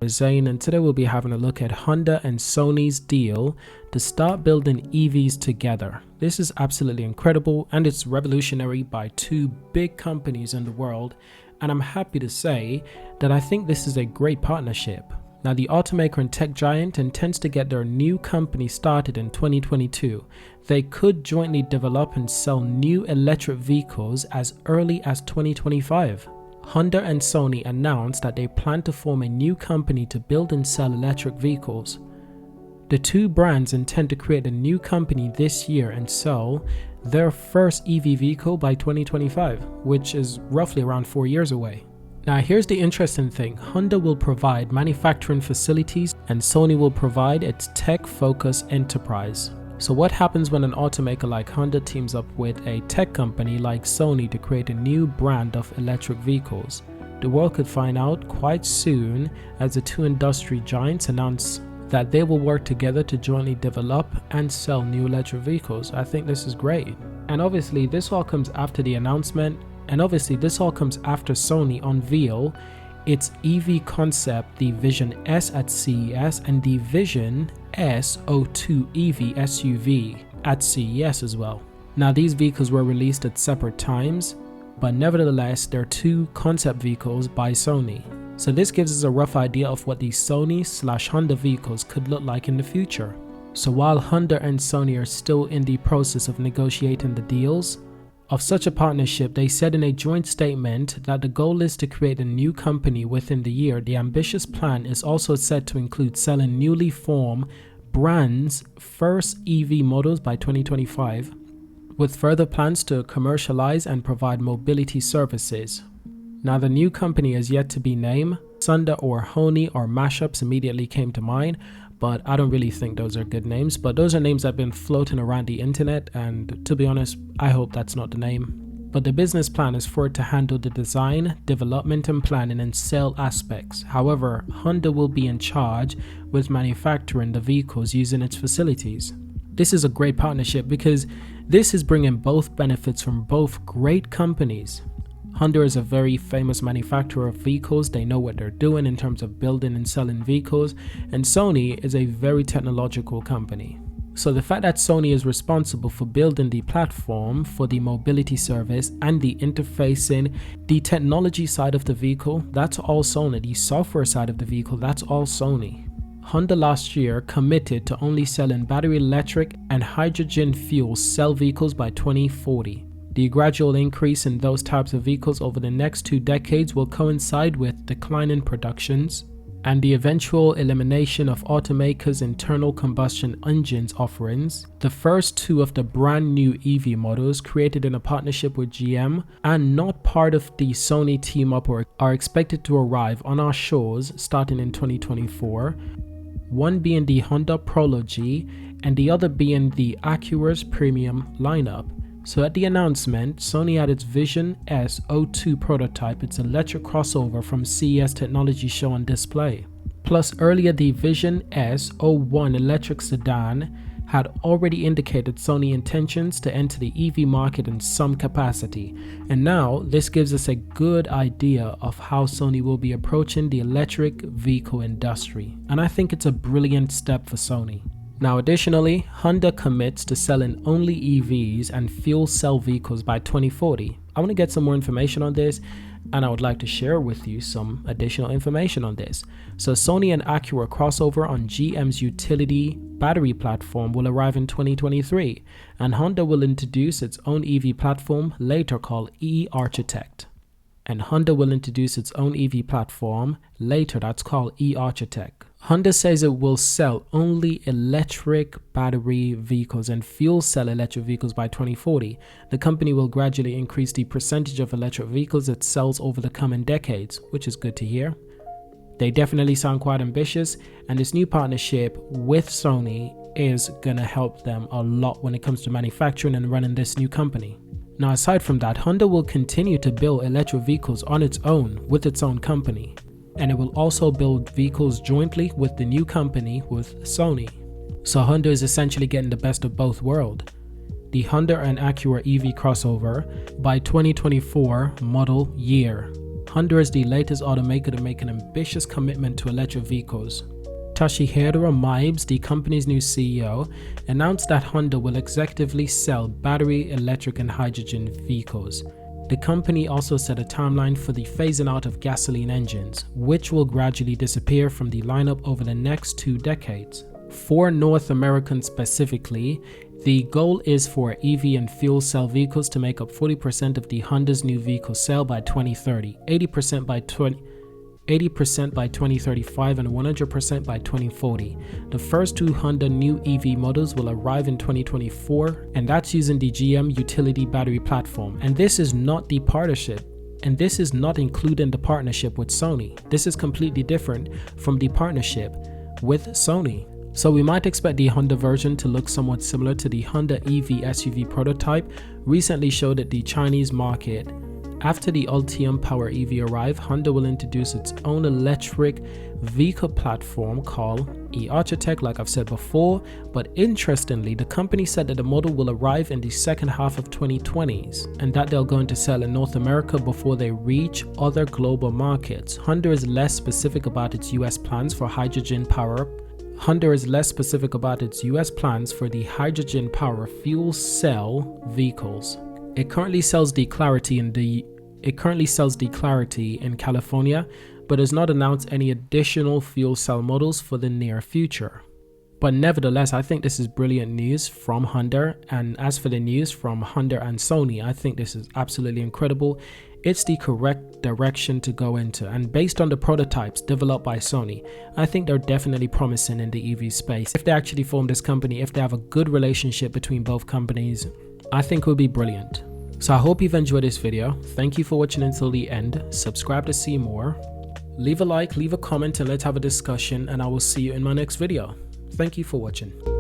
Zane, and today we'll be having a look at Honda and Sony's deal to start building EVs together. This is absolutely incredible and it's revolutionary by two big companies in the world, and I'm happy to say that I think this is a great partnership. Now, the automaker and tech giant intends to get their new company started in 2022. They could jointly develop and sell new electric vehicles as early as 2025. Honda and Sony announced that they plan to form a new company to build and sell electric vehicles. The two brands intend to create a new company this year and sell their first EV vehicle by 2025, which is roughly around 4 years away. Now, here's the interesting thing. Honda will provide manufacturing facilities and Sony will provide its tech-focused enterprise. So what happens when an automaker like Honda teams up with a tech company like Sony to create a new brand of electric vehicles? The world could find out quite soon as the two industry giants announce that they will work together to jointly develop and sell new electric vehicles. I think this is great. And obviously this all comes after the announcement, and obviously this all comes after Sony unveil its EV concept, the Vision S at CES, and the Vision S02 EV SUV at CES as well. Now, these vehicles were released at separate times, but nevertheless they're two concept vehicles by Sony. So this gives us a rough idea of what the Sony/Honda vehicles could look like in the future. So while Honda and Sony are still in the process of negotiating the deals of such a partnership, they said in a joint statement that the goal is to create a new company within the year. The ambitious plan is also set to include selling newly formed brands' first EV models by 2025, with further plans to commercialize and provide mobility services. Now, the new company is yet to be named. Sunda or Honey or mashups immediately came to mind, but I don't really think those are good names. But those are names that have been floating around the internet, and to be honest, I hope that's not the name. But the business plan is for it to handle the design, development and planning and sale aspects. However, Honda will be in charge with manufacturing the vehicles using its facilities. This is a great partnership because this is bringing both benefits from both great companies. Honda is a very famous manufacturer of vehicles. They know what they're doing in terms of building and selling vehicles, and Sony is a very technological company. So the fact that Sony is responsible for building the platform for the mobility service and the interfacing, the technology side of the vehicle, that's all Sony. The software side of the vehicle, that's all Sony. Honda last year committed to only selling battery electric and hydrogen fuel cell vehicles by 2040. The gradual increase in those types of vehicles over the next 2 decades will coincide with declining productions and the eventual elimination of automakers' internal combustion engines offerings. The first two of the brand new EV models created in a partnership with GM and not part of the Sony team up are expected to arrive on our shores starting in 2024, one being the Honda Prology and the other being the Acura's premium lineup. So at the announcement, Sony had its Vision S02 prototype, its electric crossover from CES Technology Show on display. Plus earlier the Vision S01 electric sedan had already indicated Sony intentions to enter the EV market in some capacity. And now this gives us a good idea of how Sony will be approaching the electric vehicle industry. And I think it's a brilliant step for Sony. Now, additionally, Honda commits to selling only EVs and fuel cell vehicles by 2040. I want to get some more information on this, and I would like to share with you some additional information on this. So Sony and Acura crossover on GM's utility battery platform will arrive in 2023, and Honda will introduce its own EV platform later called e-Architect. That's called e-Architect. Honda says it will sell only electric battery vehicles and fuel cell electric vehicles by 2040. The company will gradually increase the percentage of electric vehicles it sells over the coming decades, which is good to hear. They definitely sound quite ambitious, and this new partnership with Sony is going to help them a lot when it comes to manufacturing and running this new company. Now, aside from that, Honda will continue to build electric vehicles on its own with its own company, and it will also build vehicles jointly with the new company with Sony. So Honda is essentially getting the best of both worlds. the Honda and Acura EV crossover by 2024 model year. Honda is the latest automaker to make an ambitious commitment to electric vehicles. Toshihiro Maibs, the company's new CEO, announced that Honda will executively sell battery, electric, and hydrogen vehicles. The company also set a timeline for the phasing out of gasoline engines, which will gradually disappear from the lineup over the next 2 decades. For North America specifically, the goal is for EV and fuel cell vehicles to make up 40% of the Honda's new vehicle sale by 2030, 80% by 2035, and 100% by 2040. The first 2 Honda new EV models will arrive in 2024, and that's using the GM utility battery platform. And this is not the partnership. And this is not including the partnership with Sony. This is completely different from the partnership with Sony. So we might expect the Honda version to look somewhat similar to the Honda EV SUV prototype recently showed at the Chinese market. After the Ultium Power EV arrive, Honda will introduce its own electric vehicle platform called e-Architect, like I've said before, but interestingly, the company said that the model will arrive in the second half of 2020s and that they're going to sell in North America before they reach other global markets. Honda is less specific about its US plans for the hydrogen power fuel cell vehicles. It currently sells the Clarity in California, but has not announced any additional fuel cell models for the near future. But nevertheless, I think this is brilliant news from Honda, and as for the news from Honda and Sony, I think this is absolutely incredible. It's the correct direction to go into, and based on the prototypes developed by Sony, I think they're definitely promising in the EV space. If they actually form this company, if they have a good relationship between both companies, I think it would be brilliant. So I hope you've enjoyed this video. Thank you for watching until the end. Subscribe to see more. Leave a like, leave a comment, and let's have a discussion, and I will see you in my next video. Thank you for watching.